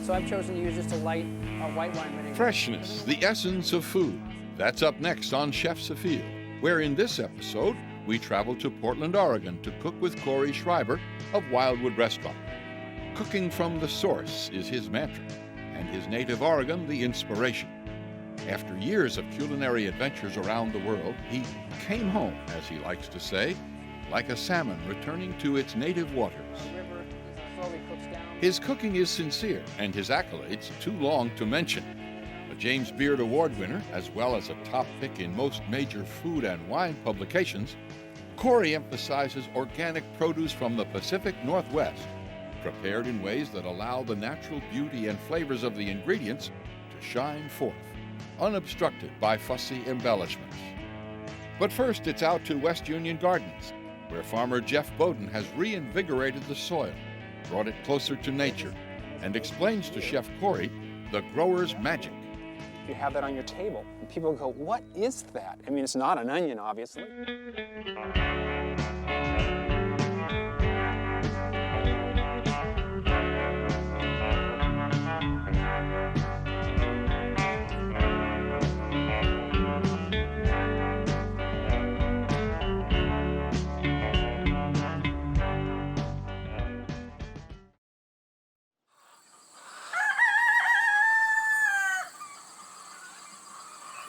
So I've chosen to use just a light white wine vinegar. Freshness, the essence of food. That's up next on Chefs Afield, where in this episode, we travel to Portland, Oregon to cook with Cory Schreiber of Wildwood Restaurant. Cooking from the source is his mantra, and his native Oregon the inspiration. After years of culinary adventures around the world, he came home, as he likes to say, like a salmon returning to its native waters. His cooking is sincere, and his accolades too long to mention. A James Beard Award winner, as well as a top pick in most major food and wine publications, Cory emphasizes organic produce from the Pacific Northwest, prepared in ways that allow the natural beauty and flavors of the ingredients to shine forth, unobstructed by fussy embellishments. But first, it's out to West Union Gardens, where farmer Jeff Bowden has reinvigorated the soil, brought it closer to nature, and explains to Chef Cory the grower's magic. You have that on your table, and people go, what is that? I mean, it's not an onion, obviously.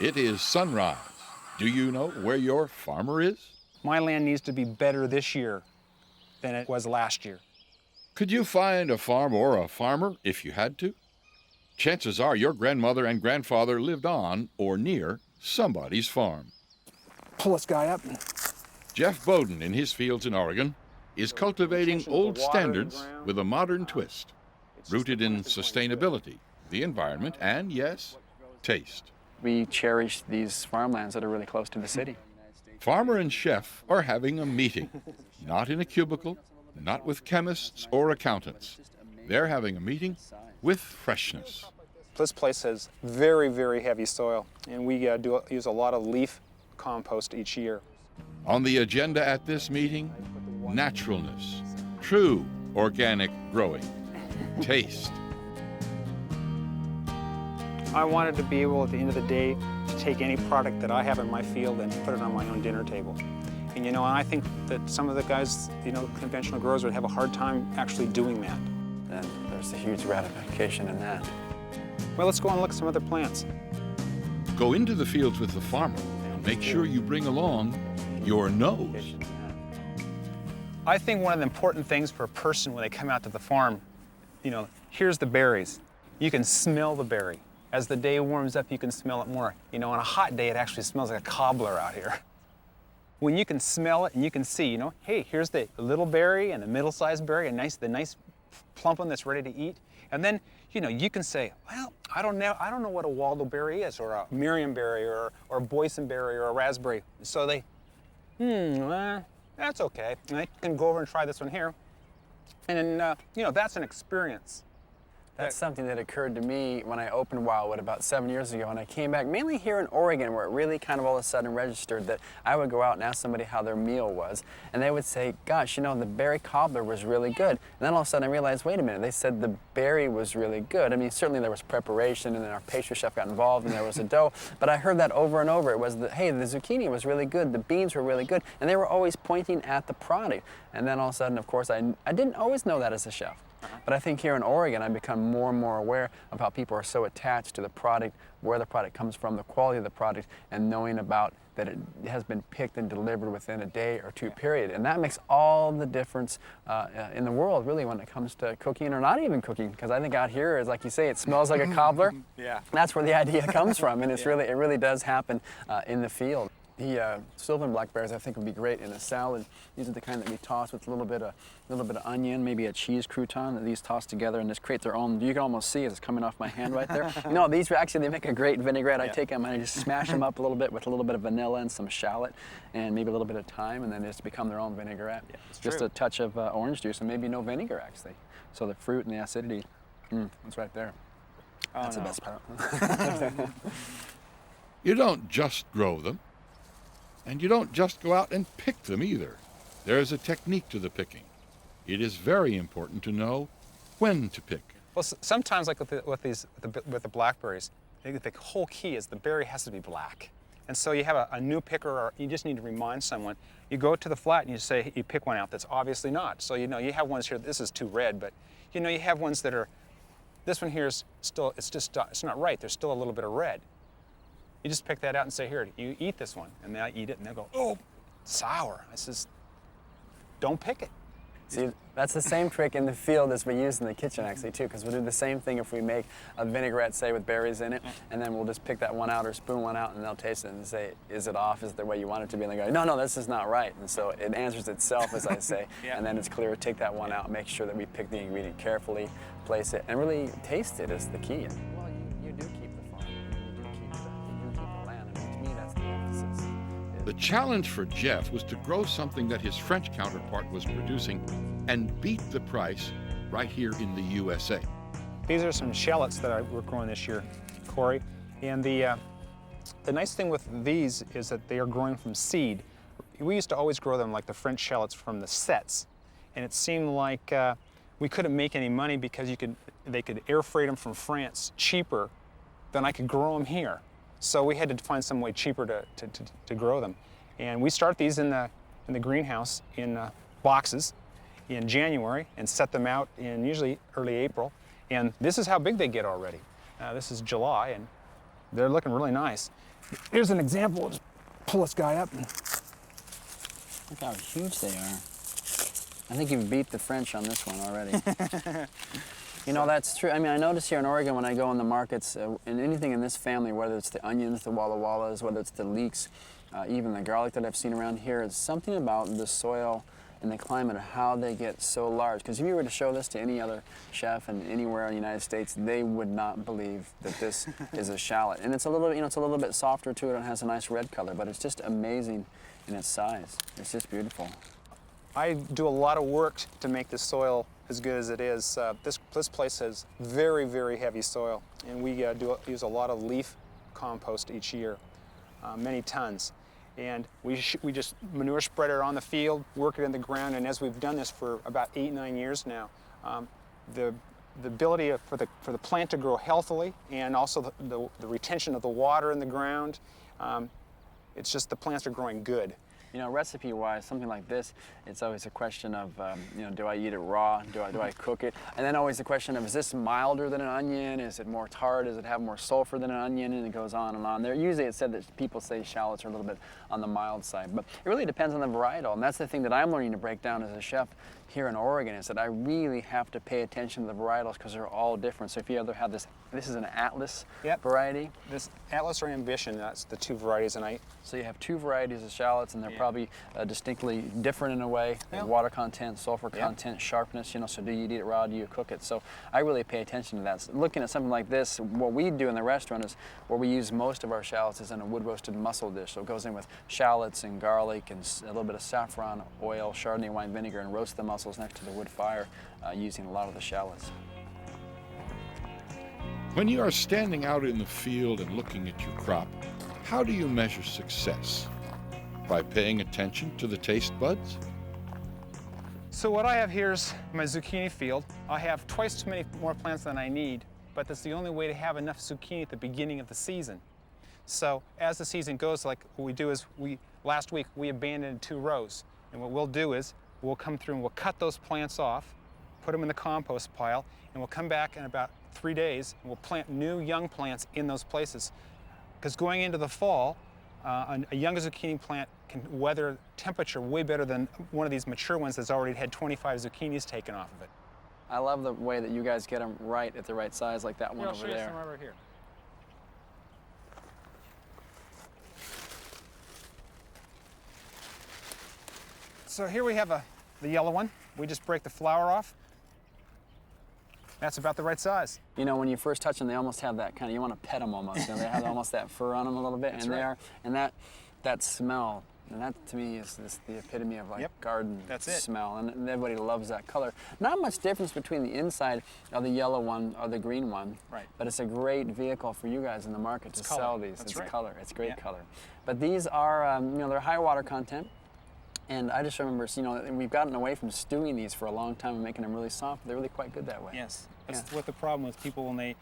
It is sunrise. Do you know where your farmer is? My land needs to be better this year than it was last year. Could you find a farm or a farmer if you had to? Chances are your grandmother and grandfather lived on or near somebody's farm. Pull this guy up. Jeff Bowden, in his fields in Oregon, is cultivating old standards with a modern twist, rooted in sustainability, the environment, and, yes, taste. We cherish these farmlands that are really close to the city. Farmer and chef are having a meeting, not in a cubicle, not with chemists or accountants. They're having a meeting with freshness. This place has very, very heavy soil, and we use a lot of leaf compost each year. On the agenda at this meeting, naturalness, true organic growing, taste. I wanted to be able, at the end of the day, to take any product that I have in my field and put it on my own dinner table. And, and I think that some of the guys, conventional growers would have a hard time actually doing that. And there's a huge gratification in that. Well, let's go and look at some other plants. Go into the fields with the farmer and make sure you bring along your nose. I think one of the important things for a person when they come out to the farm, here's the berries. You can smell the berry. As the day warms up, you can smell it more. On a hot day, it actually smells like a cobbler out here. When you can smell it and you can see, hey, here's the little berry and the middle-sized berry, the nice plump one that's ready to eat. And then, you can say, well, I don't know what a Waldo berry is, or a Miriam berry, or a boysenberry, or a raspberry. So they, that's okay. And they can go over and try this one here. And then, that's an experience. That's something that occurred to me when I opened Wildwood about 7 years ago, and I came back mainly here in Oregon, where it really kind of all of a sudden registered that I would go out and ask somebody how their meal was, and they would say, gosh, the berry cobbler was really good. And then all of a sudden I realized, wait a minute, they said the berry was really good. I mean, certainly there was preparation, and then our pastry chef got involved, and there was a dough, but I heard that over and over. It was that, hey, the zucchini was really good, the beans were really good, and they were always pointing at the product. And then all of a sudden, of course, I didn't always know that as a chef. But I think here in Oregon, I've become more and more aware of how people are so attached to the product, where the product comes from, the quality of the product, and knowing about that it has been picked and delivered within a day or two period. And that makes all the difference in the world, really, when it comes to cooking or not even cooking. Because I think out here, is like you say, it smells like a cobbler. Yeah. That's where the idea comes from, and it really does happen in the field. The Sylvan blackberries, I think, would be great in a salad. These are the kind that we toss with a little bit of onion, maybe a cheese crouton that these toss together and just create their own. You can almost see it's coming off my hand right there. No, these actually, they make a great vinaigrette. I take them and I just smash them up a little bit with a little bit of vanilla and some shallot and maybe a little bit of thyme, and then they just become their own vinaigrette. Yeah, just a touch of orange juice and maybe no vinegar, actually. So the fruit and the acidity, it's right there. Oh, That's the best part. You don't just grow them, and you don't just go out and pick them either. There's a technique to the picking. It is very important to know when to pick. Well, sometimes, like with the blackberries, the whole key is the berry has to be black. And so you have a new picker, or you just need to remind someone. You go to the flat and you pick one out that's obviously not. So you have ones here, this is too red, but you have ones that are, this one here is still, it's not right. There's still a little bit of red. You just pick that out and say, here, you eat this one. And they eat it and they'll go, oh, sour. I says, don't pick it. See, that's the same trick in the field as we use in the kitchen, actually, too, because we'll do the same thing if we make a vinaigrette, say, with berries in it, and then we'll just pick that one out or spoon one out, and they'll taste it and say, is it off? Is it the way you want it to be? And they go, no, this is not right. And so it answers itself, as I say, and then it's clear. Take that one out, make sure that we pick the ingredient carefully, place it, and really taste it is the key. Well, you do keep the farm. You do keep the land. I mean, to me, that's the emphasis. The challenge for Jeff was to grow something that his French counterpart was producing and beat the price right here in the USA. These are some shallots that we're growing this year, Cory. And the nice thing with these is that they are growing from seed. We used to always grow them like the French shallots from the sets. And it seemed like we couldn't make any money because they could air freight them from France cheaper than I could grow them here. So we had to find some way cheaper to grow them. And we start these in the greenhouse in boxes in January and set them out in usually early April. And this is how big they get already. This is July and they're looking really nice. Here's an example. I'll just pull this guy up. Look how huge they are. I think you've beat the French on this one already. That's true. I mean, I notice here in Oregon when I go in the markets, and anything in this family, whether it's the onions, the walla wallas, whether it's the leeks, even the garlic that I've seen around here, it's something about the soil and the climate of how they get so large. Because if you were to show this to any other chef and anywhere in the United States, they would not believe that this is a shallot. And it's a little bit softer to it and has a nice red color, but it's just amazing in its size. It's just beautiful. I do a lot of work to make the soil as good as it is. This place has very, very heavy soil, and we use a lot of leaf compost each year, many tons. And we just manure spread it on the field, work it in the ground, and as we've done this for about 8-9 years now, the ability for the plant to grow healthily, and also the retention of the water in the ground, it's just the plants are growing good. Recipe-wise, something like this, it's always a question of, do I eat it raw? Do I cook it? And then always the question of, is this milder than an onion? Is it more tart? Does it have more sulfur than an onion? And it goes on and on. Usually it's said that people say shallots are a little bit on the mild side, but it really depends on the varietal. And that's the thing that I'm learning to break down as a chef here in Oregon, is that I really have to pay attention to the varietals because they're all different. So if you ever have this is an Atlas variety. This Atlas or Ambition, that's the two varieties, and So you have two varieties of shallots, and they're probably distinctly different in a way. Water content, sulfur content, sharpness, so do you eat it raw, do you cook it? So I really pay attention to that. So looking at something like this, what we do in the restaurant is, where we use most of our shallots is in a wood roasted mussel dish. So it goes in with shallots and garlic and a little bit of saffron oil, Chardonnay wine vinegar, and roast the mussels next to the wood fire using a lot of the shallots. When you are standing out in the field and looking at your crop, how do you measure success? By paying attention to the taste buds? So what I have here is my zucchini field. I have twice too many more plants than I need, but that's the only way to have enough zucchini at the beginning of the season. So as the season goes, like what we do is, last week we abandoned 2 rows. And what we'll do is, we'll come through and we'll cut those plants off, put them in the compost pile, and we'll come back in about 3 days and we'll plant new young plants in those places. Because going into the fall, a young zucchini plant can weather temperature way better than one of these mature ones that's already had 25 zucchinis taken off of it. I love the way that you guys get them right at the right size, like that one over there. I'll show you some right here. So here we have the yellow one. We just break the flower off. That's about the right size. When you first touch them, they almost have that kind of, you want to pet them almost. They have almost that fur on them a little bit. That's and right. They are, and that smell, and that to me is the epitome of garden smell. And everybody loves that color. Not much difference between the inside of the yellow one or the green one. Right. But it's a great vehicle for you guys in the market to sell these. That's it's right. color. It's great color. But these are, they're high water content. And I just remember, you know, we've gotten away from stewing these for a long time and making them really soft. They're really quite good that way. Yes, that's Yeah. what the problem with people when they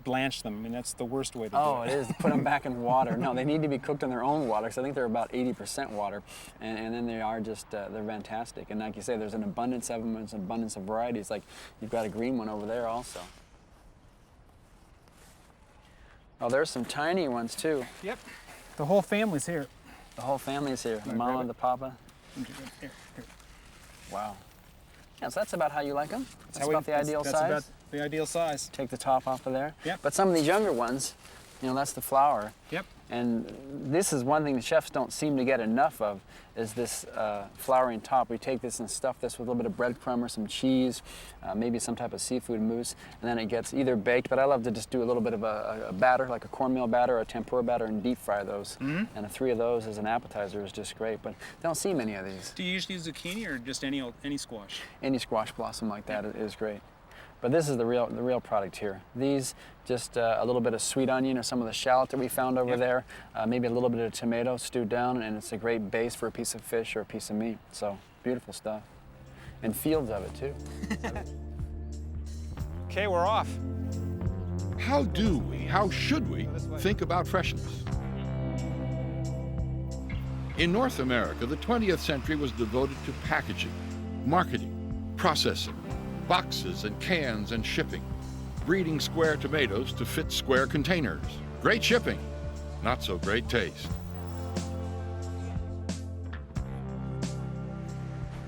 blanch them. I mean, that's the worst way to do it. Oh, it is, to put them back in water. No, they need to be cooked in their own water, because I think they're about 80% water. And then they are just, they're fantastic. And like you say, there's an abundance of them, there's an abundance of varieties. Like, you've got a green one over there also. Oh, there's some tiny ones too. Yep, the whole family's here. The whole family's here, the Wanna mama, grab it? the papa. Here. Wow. Yeah, so that's about how you like them? That's how about the ideal that's size? about the ideal size. Take the top off of there. Yep. But some of these younger ones, you know, that's the flour. Yep. And this is one thing the chefs don't seem to get enough of, is this flouring top. We take this and stuff this with a little bit of breadcrumb or some cheese, maybe some type of seafood mousse, and then it gets either baked, but I love to just do a little bit of a batter, like a cornmeal batter or a tempura batter, and deep fry those. Mm-hmm. And 3 of those as an appetizer is just great, but I don't see many of these. Do you usually use zucchini or just any squash? Any squash blossom like that is great. But this is the real product here. These, just a little bit of sweet onion or some of the shallot that we found over Yep. there, maybe a little bit of tomato stewed down, and it's a great base for a piece of fish or a piece of meat. So, beautiful stuff. And fields of it too. Okay, we're off. How should we think about freshness? In North America, the 20th century was devoted to packaging, marketing, processing, boxes and cans and shipping, breeding square tomatoes to fit square containers. Great shipping, not so great taste.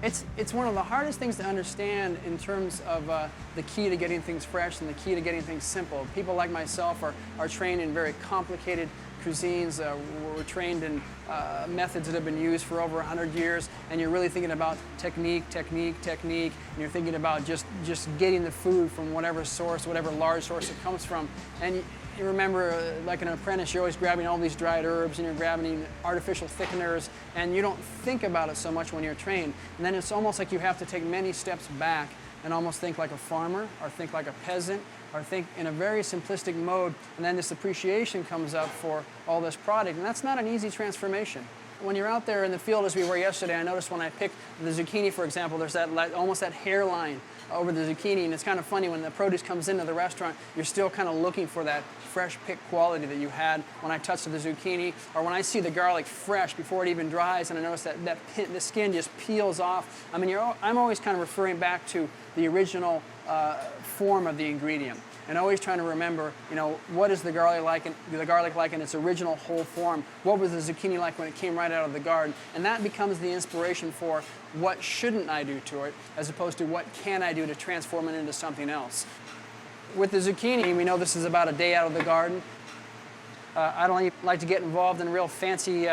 It's one of the hardest things to understand in terms of the key to getting things fresh and the key to getting things simple. People like myself are trained in very complicated cuisines. We're trained in methods that have been used for over 100 years, and you're really thinking about technique, and you're thinking about just getting the food from whatever source, whatever large source it comes from. And you remember, like an apprentice, you're always grabbing all these dried herbs and you're grabbing artificial thickeners, and you don't think about it so much when you're trained. And then it's almost like you have to take many steps back and almost think like a farmer, or think like a peasant, or think in a very simplistic mode, and then this appreciation comes up for all this product, and that's not an easy transformation. When you're out there in the field, as we were yesterday, I noticed when I picked the zucchini, for example, there's that almost that hairline over the zucchini, and it's kind of funny when the produce comes into the restaurant, you're still kind of looking for that fresh picked quality that you had when I touched the zucchini, or when I see the garlic fresh before it even dries, and I notice that the skin just peels off. I mean, I'm always kind of referring back to the original form of the ingredient, and always trying to remember, you know, what is the garlic like in its original whole form? What was the zucchini like when it came right out of the garden? And that becomes the inspiration for what shouldn't I do to it, as opposed to what can I do to transform it into something else. With the zucchini, we know this is about a day out of the garden. I don't like to get involved in real fancy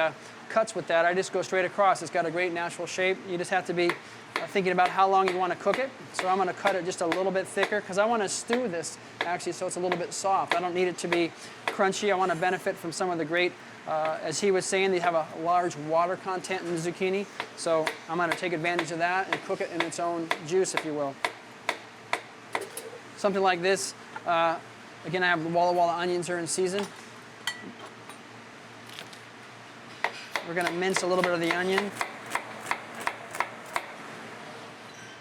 cuts with that. I just go straight across. It's got a great natural shape. You just have to be thinking about how long you want to cook it. So I'm going to cut it just a little bit thicker, because I want to stew this actually so it's a little bit soft. I don't need it to be crunchy. I want to benefit from some of the great, as he was saying, they have a large water content in the zucchini. So I'm going to take advantage of that and cook it in its own juice, if you will. Something like this. Again, I have the Walla Walla onions are in season. We're going to mince a little bit of the onion.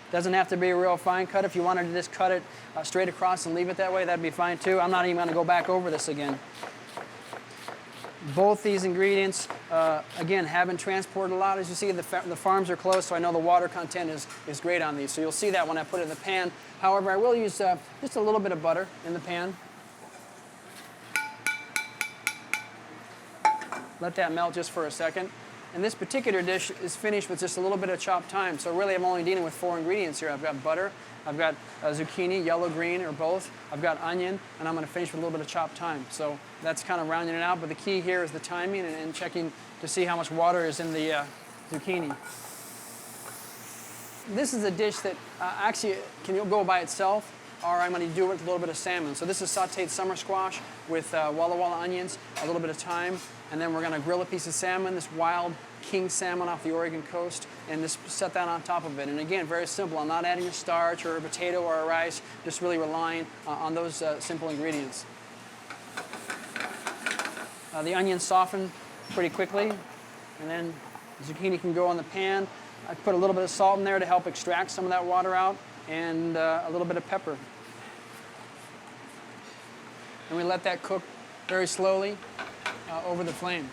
Doesn't have to be a real fine cut. If you wanted to just cut it straight across and leave it that way, that'd be fine too. I'm not even going to go back over this again. Both these ingredients, again, have been transported a lot. As you see, the farms are close, so I know the water content is great on these. So you'll see that when I put it in the pan. However, I will use just a little bit of butter in the pan. Let that melt just for a second. And this particular dish is finished with just a little bit of chopped thyme. So really I'm only dealing with 4 ingredients here. I've got butter, I've got zucchini, yellow, green, or both. I've got onion, and I'm going to finish with a little bit of chopped thyme. So that's kind of rounding it out. But the key here is the timing and checking to see how much water is in the zucchini. This is a dish that actually can go by itself, or I'm going to do it with a little bit of salmon. So this is sauteed summer squash with Walla Walla onions, a little bit of thyme, and then we're going to grill a piece of salmon, this wild king salmon off the Oregon coast, and just set that on top of it. And again, very simple. I'm not adding a starch or a potato or a rice, just really relying on those simple ingredients. The onions soften pretty quickly, and then Zucchini can go on the pan. I put a little bit of salt in there to help extract some of that water out, and a little bit of pepper. And we let that cook very slowly over the flame.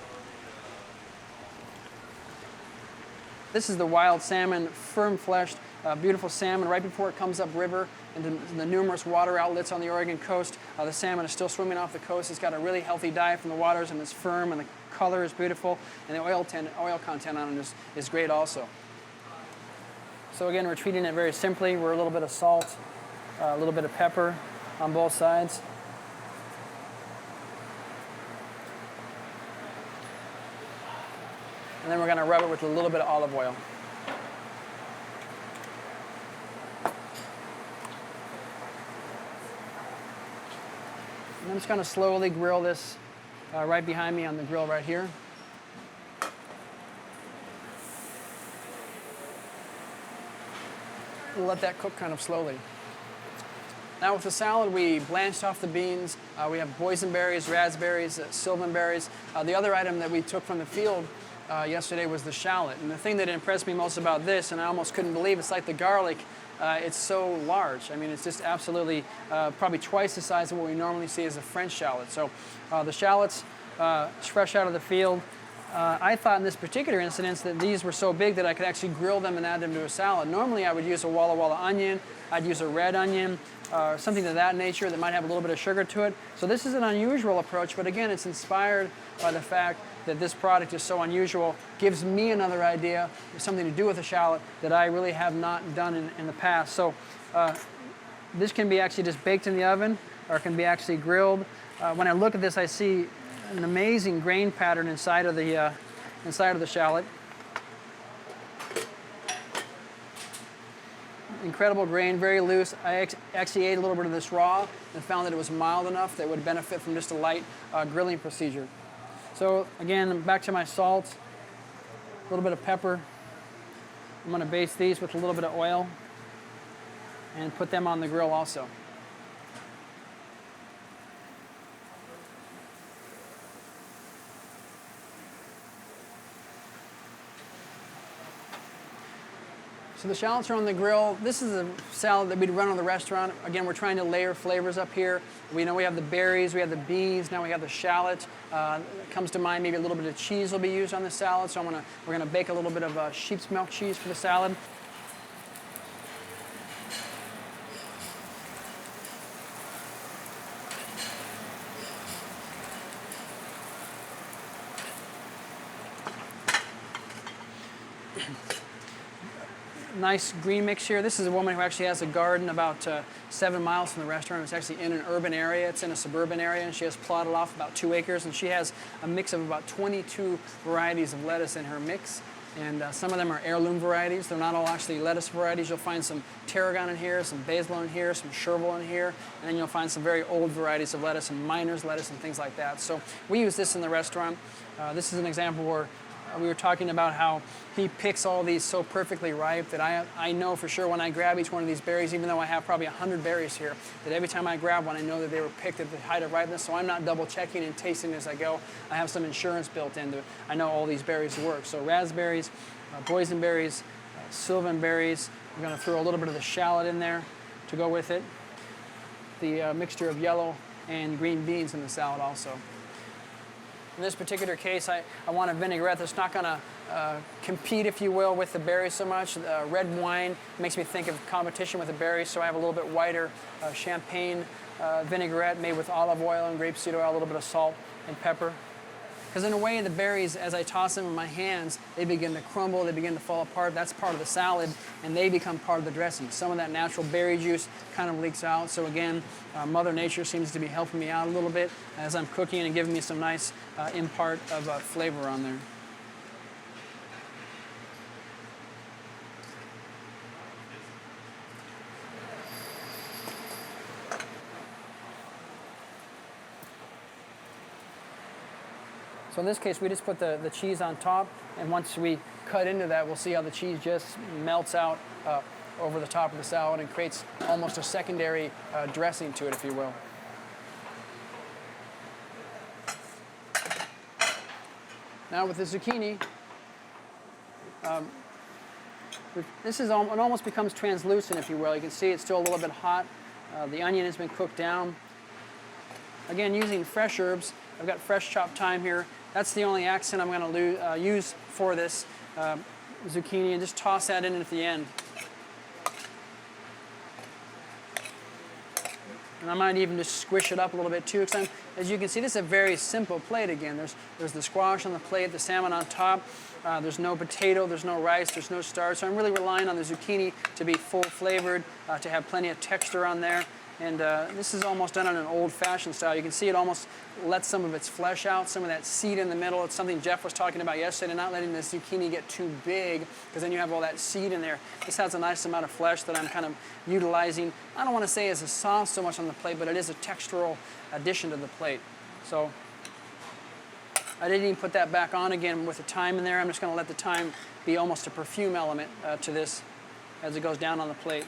This is the wild salmon, firm-fleshed, beautiful salmon right before it comes upriver into the numerous water outlets on the Oregon coast. The salmon is still swimming off the coast. It's got a really healthy diet from the waters, and it's firm, and the color is beautiful, and the oil content on it is great also. So again, we're treating it very simply. We're a little bit of salt, a little bit of pepper on both sides. And then we're going to rub it with a little bit of olive oil. And I'm just going to slowly grill this right behind me on the grill right here. We'll let that cook kind of slowly. Now with the salad, we blanched off the beans. We have boysenberries, raspberries, sylvan berries. The other item that we took from the field yesterday was the shallot. And the thing that impressed me most about this, and I almost couldn't believe, it's like the garlic. It's so large. I mean, it's just absolutely probably twice the size of what we normally see as a French shallot. So the shallots, fresh out of the field. I thought in this particular instance that these were so big that I could actually grill them and add them to a salad. Normally I would use a Walla Walla onion, I'd use a red onion, something of that nature that might have a little bit of sugar to it. So this is an unusual approach, but again, it's inspired by the fact that this product is so unusual, gives me another idea, something to do with a shallot that I really have not done in the past. So this can be actually just baked in the oven, or it can be actually grilled. When I look at this, I see an amazing grain pattern inside of the shallot. Incredible grain, very loose. I actually ate a little bit of this raw and found that it was mild enough that it would benefit from just a light grilling procedure. So again, back to my salt, a little bit of pepper. I'm going to baste these with a little bit of oil and put them on the grill also. So the shallots are on the grill. This is a salad that we'd run on the restaurant. Again, we're trying to layer flavors up here. We know we have the berries, we have the beans, now we have the shallot. It comes to mind maybe a little bit of cheese will be used on the salad. So we're gonna bake a little bit of sheep's milk cheese for the salad. Nice green mix here. This is a woman who actually has a garden about 7 miles from the restaurant. It's actually in an urban area. It's in a suburban area, and she has plotted off about 2 acres, and she has a mix of about 22 varieties of lettuce in her mix. And some of them are heirloom varieties. They're not all actually lettuce varieties. You'll find some tarragon in here, some basil in here, some chervil in here, and then you'll find some very old varieties of lettuce and miner's lettuce and things like that. So we use this in the restaurant. This is an example where we were talking about how he picks all these so perfectly ripe that I know for sure when I grab each one of these berries, even though I have probably 100 berries here, that every time I grab one, I know that they were picked at the height of ripeness, so I'm not double checking and tasting as I go. I have some insurance built into it. I know all these berries work. So raspberries, boysenberries, sylvan berries. We're going to throw a little bit of the shallot in there to go with it. The mixture of yellow and green beans in the salad also. In this particular case, I want a vinaigrette that's not going to compete, if you will, with the berries so much. Red wine makes me think of competition with the berries, so I have a little bit whiter champagne vinaigrette made with olive oil and grapeseed oil, a little bit of salt and pepper. Because in a way, the berries, as I toss them in my hands, they begin to crumble, they begin to fall apart. That's part of the salad, and they become part of the dressing. Some of that natural berry juice kind of leaks out. So again, Mother Nature seems to be helping me out a little bit as I'm cooking and giving me some nice impart of flavor on there. So in this case, we just put the cheese on top, and once we cut into that, we'll see how the cheese just melts out over the top of the salad and creates almost a secondary dressing to it, if you will. Now with the zucchini, This is it almost becomes translucent, if you will. You can see it's still a little bit hot. The onion has been cooked down. Again, using fresh herbs. I've got fresh chopped thyme here. That's the only accent I'm going to use for this zucchini, and just toss that in at the end. And I might even just squish it up a little bit too, because as you can see, this is a very simple plate again. There's the squash on the plate, the salmon on top. There's no potato, there's no rice, there's no starch. So I'm really relying on the zucchini to be full flavored, to have plenty of texture on there. And this is almost done in an old-fashioned style. You can see it almost lets some of its flesh out, some of that seed in the middle. It's something Jeff was talking about yesterday, not letting the zucchini get too big, because then you have all that seed in there. This has a nice amount of flesh that I'm kind of utilizing. I don't want to say as a sauce so much on the plate, but it is a textural addition to the plate. So I didn't even put that back on again with the thyme in there. I'm just going to let the thyme be almost a perfume element to this as it goes down on the plate.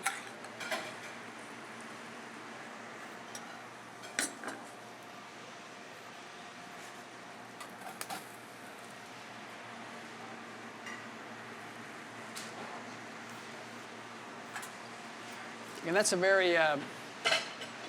And that's a very,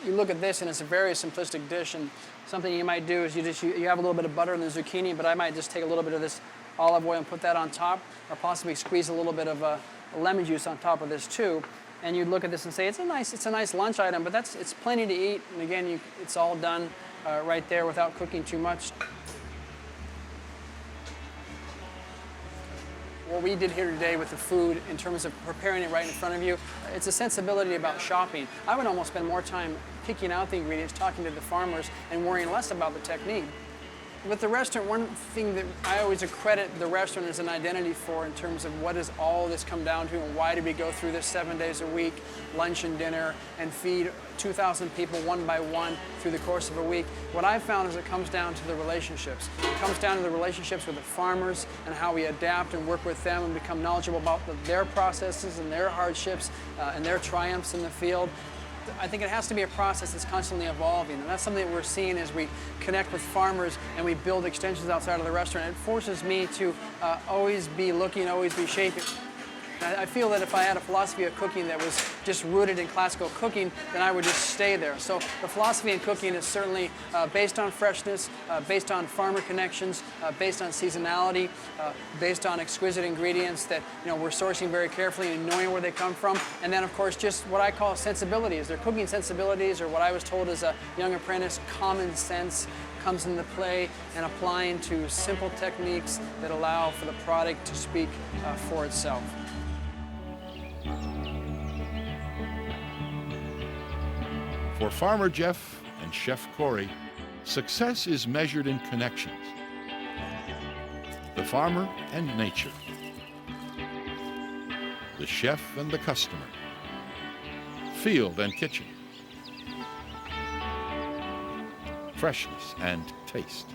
you look at this and it's a very simplistic dish, and something you might do is you have a little bit of butter in the zucchini, but I might just take a little bit of this olive oil and put that on top, or possibly squeeze a little bit of lemon juice on top of this too. And you'd look at this and say, it's a nice lunch item, but it's plenty to eat. And again, it's all done right there without cooking too much. What we did here today with the food in terms of preparing it right in front of you, it's a sensibility about shopping. I would almost spend more time picking out the ingredients, talking to the farmers, and worrying less about the technique. With the restaurant, one thing that I always accredit the restaurant as an identity for in terms of what does all this come down to and why did we go through this 7 days a week, lunch and dinner, and feed 2,000 people one by one through the course of a week. What I've found is it comes down to the relationships. It comes down to the relationships with the farmers and how we adapt and work with them and become knowledgeable about their processes and their hardships and their triumphs in the field. I think it has to be a process that's constantly evolving, and that's something that we're seeing as we connect with farmers and we build extensions outside of the restaurant. It forces me to always be looking, always be shaping. I feel that if I had a philosophy of cooking that was just rooted in classical cooking, then I would just stay there. So the philosophy in cooking is certainly based on freshness, based on farmer connections, based on seasonality, based on exquisite ingredients that we're sourcing very carefully and knowing where they come from. And then of course just what I call sensibilities. They're cooking sensibilities, or what I was told as a young apprentice, common sense comes into play, and applying to simple techniques that allow for the product to speak for itself. For Farmer Jeff and Chef Cory, success is measured in connections. The farmer and nature. The chef and the customer. Field and kitchen. Freshness and taste.